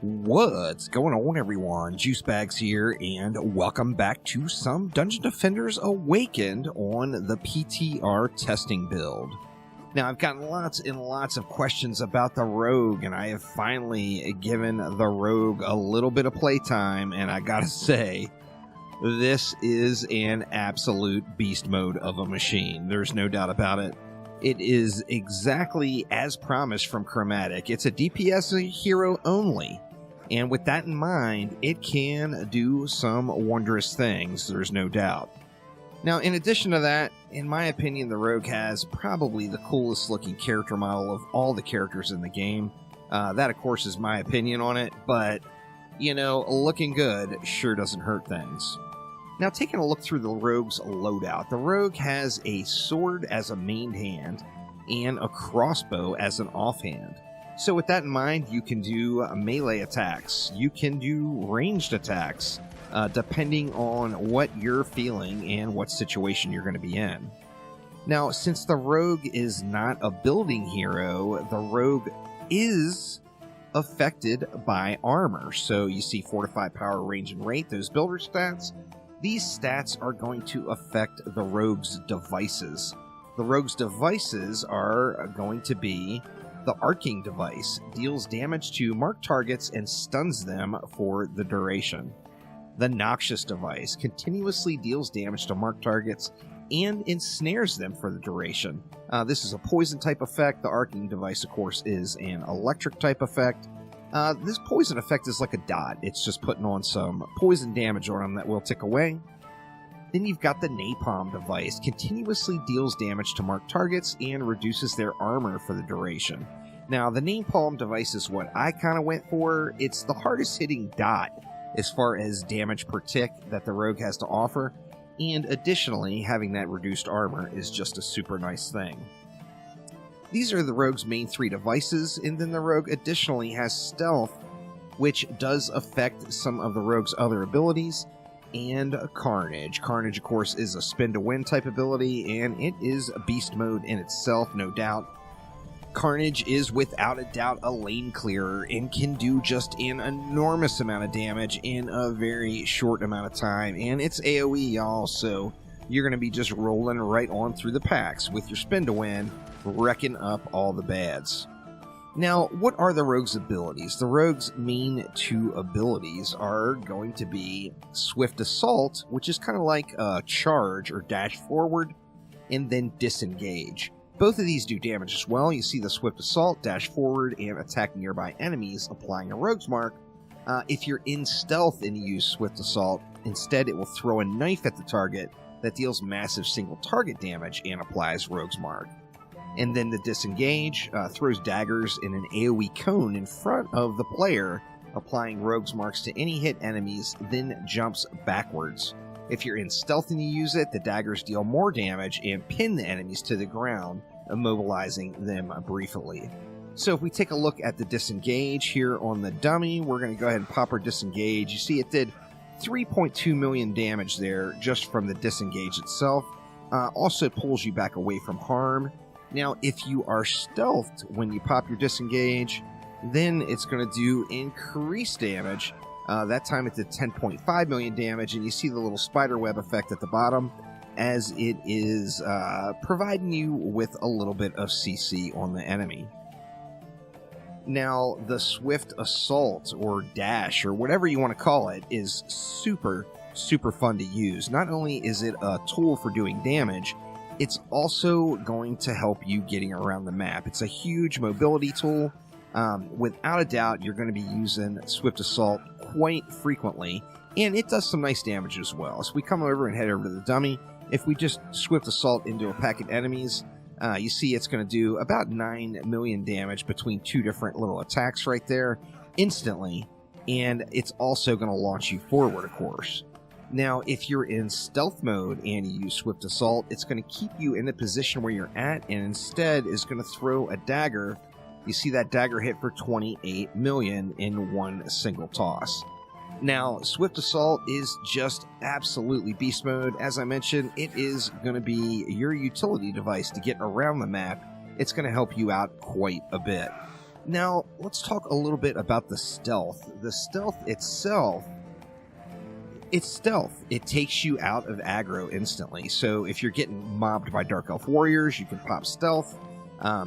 What's going on, everyone? Juicebags here, and welcome back to some Dungeon Defenders Awakened on the PTR testing build. Now, I've gotten lots and lots of questions about the Rogue, and I have finally given the Rogue a little bit of playtime, and I gotta say, this is an absolute beast mode of a machine. There's no doubt about it. It is exactly as promised from Chromatic. It's a DPS hero only. And with that in mind, it can do some wondrous things, there's no doubt. Now, in addition to that, in my opinion, the Rogue has probably the coolest looking character model of all the characters in the game. That, of course, is my opinion on it, but, you know, looking good sure doesn't hurt things. Now, taking a look through the Rogue's loadout, the Rogue has a sword as a main hand and a crossbow as an offhand. So with that in mind, you can do melee attacks, you can do ranged attacks, depending on what you're feeling and what situation you're going to be in. Now, since the Rogue is not a building hero, the Rogue is affected by armor. So you see fortified power, range, and rate, those builder stats. These stats are going to affect the Rogue's devices. The Rogue's devices are going to be the arcing device, deals damage to marked targets and stuns them for the duration. The noxious device continuously deals damage to marked targets and ensnares them for the duration. This is a poison type effect. The arcing device, of course, is an electric type effect. This poison effect is like a dot. It's just putting on some poison damage on them that will tick away. Then you've got the napalm device. Continuously deals damage to marked targets and reduces their armor for the duration. Now, the napalm device is what I kind of went for. It's the hardest hitting dot as far as damage per tick that the Rogue has to offer. And additionally, having that reduced armor is just a super nice thing. These are the Rogue's main three devices, and then the Rogue additionally has stealth, which does affect some of the Rogue's other abilities, and Carnage. Carnage, of course, is a spin-to-win type ability, and it is a beast mode in itself, no doubt. Carnage is without a doubt a lane clearer and can do just an enormous amount of damage in a very short amount of time, and it's AoE, y'all, so you're going to be just rolling right on through the packs with your spin-to-win, wrecking up all the bads. Now, what are the Rogue's abilities? The Rogue's main two abilities are going to be Swift Assault, which is kind of like a charge or dash forward, and then Disengage. Both of these do damage as well. You see the Swift Assault, dash forward, and attack nearby enemies, applying a Rogue's Mark. If you're in stealth and you use Swift Assault, instead it will throw a knife at the target that deals massive single target damage and applies Rogue's Mark. And then the Disengage throws daggers in an AoE cone in front of the player, applying Rogue's Marks to any hit enemies, then jumps backwards. If you're in stealth and you use it, the daggers deal more damage and pin the enemies to the ground, immobilizing them briefly. So if we take a look at the Disengage here on the dummy, we're going to go ahead and pop our Disengage. You see it did 3.2 million damage there just from the Disengage itself. Also pulls you back away from harm. Now, if you are stealthed when you pop your Disengage, then it's going to do increased damage. That time it did 10.5 million damage, and you see the little spiderweb effect at the bottom as it is providing you with a little bit of CC on the enemy. Now, the Swift Assault, or Dash, or whatever you want to call it, is super, super fun to use. Not only is it a tool for doing damage, it's also going to help you getting around the map. It's a huge mobility tool. Without a doubt, you're going to be using Swift Assault quite frequently, and it does some nice damage as well. So we come over and head over to the dummy. If we just Swift Assault into a pack of enemies, you see it's going to do about 9 million damage between two different little attacks right there instantly, and it's also going to launch you forward, of course. Now, if you're in stealth mode and you use Swift Assault, it's going to keep you in the position where you're at, and instead is going to throw a dagger. You see that dagger hit for 28 million in one single toss. Now, Swift Assault is just absolutely beast mode. As I mentioned, it is going to be your utility device to get around the map. It's going to help you out quite a bit. Now, let's talk a little bit about the stealth. The stealth itself, it's stealth. It takes you out of aggro instantly. So if you're getting mobbed by Dark Elf warriors, you can pop stealth.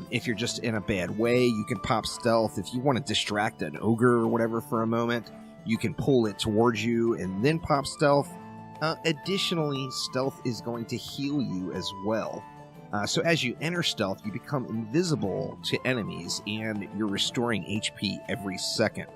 If you're just in a bad way, you can pop stealth. If you want to distract an ogre or whatever for a moment, you can pull it towards you and then pop stealth. Additionally, stealth is going to heal you as well. So as you enter stealth, you become invisible to enemies, and you're restoring HP every second.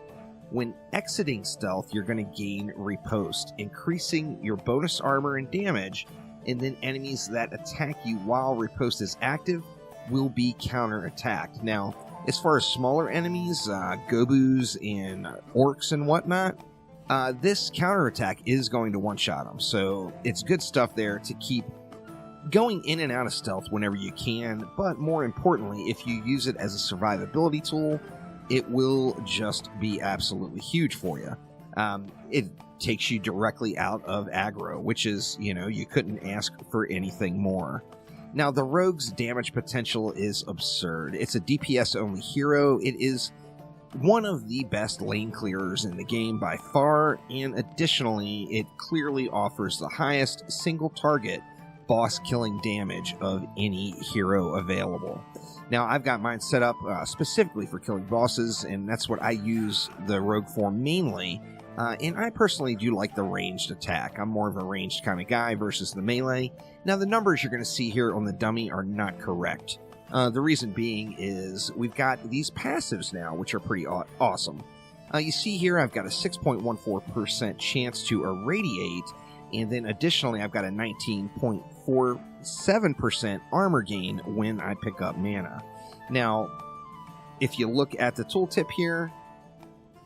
When exiting stealth, you're going to gain riposte, increasing your bonus armor and damage, and then enemies that attack you while riposte is active will be counterattacked. Now, as far as smaller enemies, gobus and orcs and whatnot, this counterattack is going to one-shot them, so it's good stuff there to keep going in and out of stealth whenever you can, but more importantly, if you use it as a survivability tool, it will just be absolutely huge for you. It takes you directly out of aggro, which is, you couldn't ask for anything more. Now, the rogue's damage potential is absurd. It's a DPS-only hero. It is one of the best lane clearers in the game by far, and additionally, it clearly offers the highest single-target boss-killing damage of any hero available. Now, I've got mine set up specifically for killing bosses, and that's what I use the rogue for mainly. And I personally do like the ranged attack. I'm more of a ranged kind of guy versus the melee. Now, the numbers you're going to see here on the dummy are not correct. The reason being is we've got these passives now, which are pretty awesome. You see here I've got a 6.14% chance to irradiate, and then additionally I've got a 19.47% armor gain when I pick up mana. Now, if you look at the tooltip here,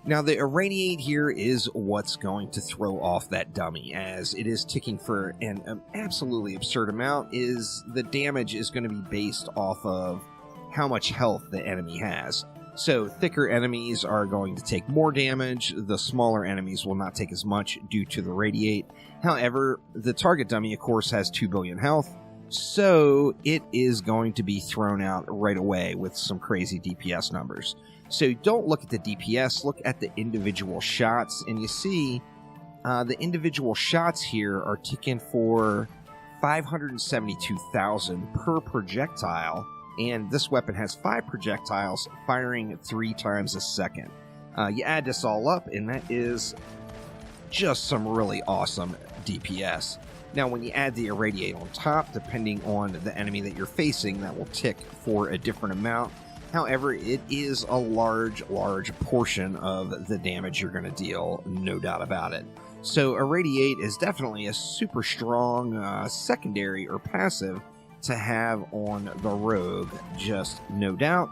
now the irradiate here is what's going to throw off that dummy, as it is ticking for an absolutely absurd amount. Is the damage is going to be based off of how much health the enemy has. So thicker enemies are going to take more damage, the smaller enemies will not take as much due to the radiate. However, the target dummy of course has 2 billion health, so it is going to be thrown out right away with some crazy DPS numbers. So don't look at the DPS, look at the individual shots, and you see the individual shots here are ticking for 572,000 per projectile, and this weapon has 5 projectiles firing 3 times a second. You add this all up, and that is just some really awesome DPS. Now, when you add the irradiate on top, depending on the enemy that you're facing, that will tick for a different amount. However, it is a large portion of the damage you're going to deal, no doubt about it. So irradiate is definitely a super strong secondary or passive to have on the rogue, just no doubt.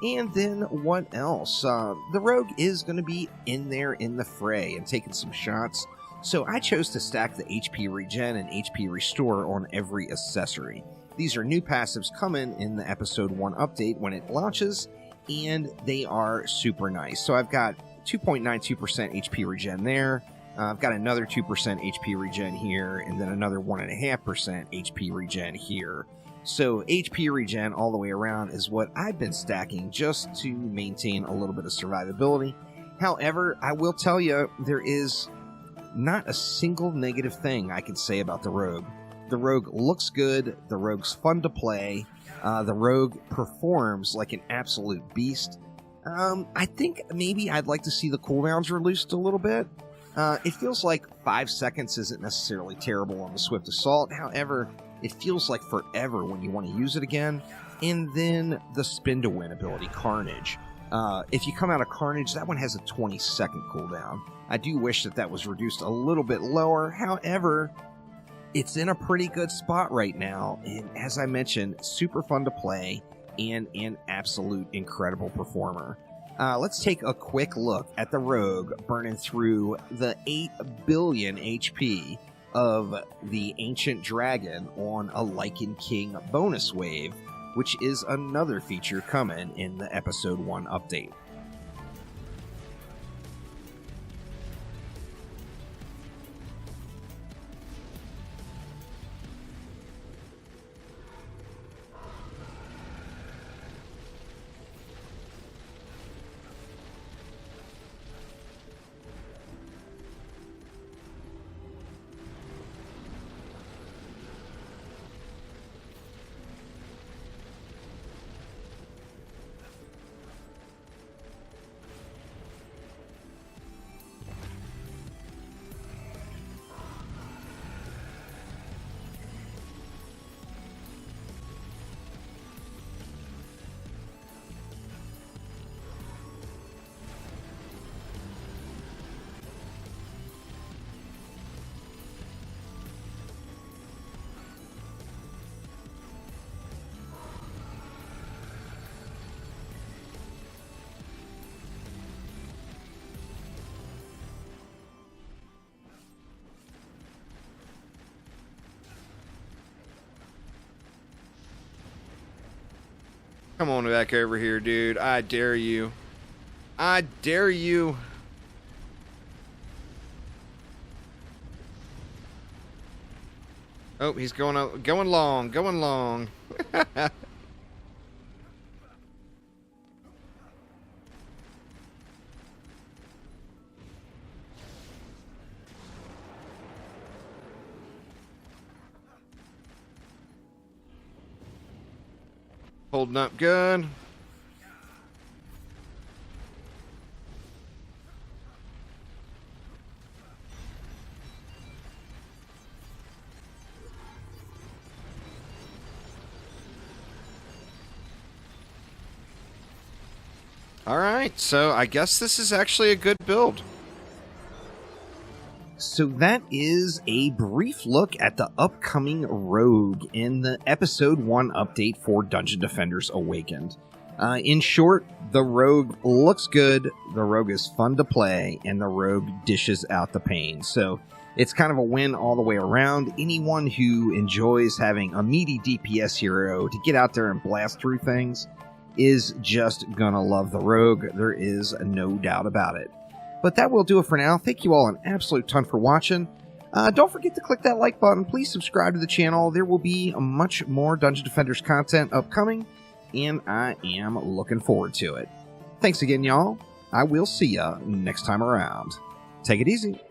And then what else? The rogue is going to be in there in the fray and taking some shots. So I chose to stack the HP regen and HP restore on every accessory. These are new passives coming in the episode 1 update when it launches, and they are super nice. So I've got 2.92% HP regen there. I've got another 2% HP regen here, and then another 1.5% HP regen here. So HP regen all the way around is what I've been stacking just to maintain a little bit of survivability. However, I will tell you, there is not a single negative thing I can say about the rogue. The rogue looks good, the rogue's fun to play, the rogue performs like an absolute beast. I think maybe I'd like to see the cooldowns reduced a little bit. It feels like 5 seconds isn't necessarily terrible on the Swift Assault, however, it feels like forever when you want to use it again. And then the Spin to Win ability, Carnage. If you come out of Carnage, that one has a 20-second cooldown. I do wish that that was reduced a little bit lower, however, it's in a pretty good spot right now, and as I mentioned, super fun to play, and an absolute incredible performer. Let's take a quick look at the rogue burning through the 8 billion HP of the Ancient Dragon on a Lycan King bonus wave, which is another feature coming in the episode 1 update. Come on back over here, dude. I dare you. I dare you. Oh, he's going long. Holding up good. Alright, so I guess this is actually a good build. So that is a brief look at the upcoming Rogue in the Episode 1 update for Dungeon Defenders Awakened. In short, the Rogue looks good, the Rogue is fun to play, and the Rogue dishes out the pain. So it's kind of a win all the way around. Anyone who enjoys having a meaty DPS hero to get out there and blast through things is just gonna love the Rogue. There is no doubt about it. But that will do it for now. Thank you all an absolute ton for watching. Don't forget to click that like button. Please subscribe to the channel. There will be much more Dungeon Defenders content upcoming, and I am looking forward to it. Thanks again, y'all. I will see ya next time around. Take it easy.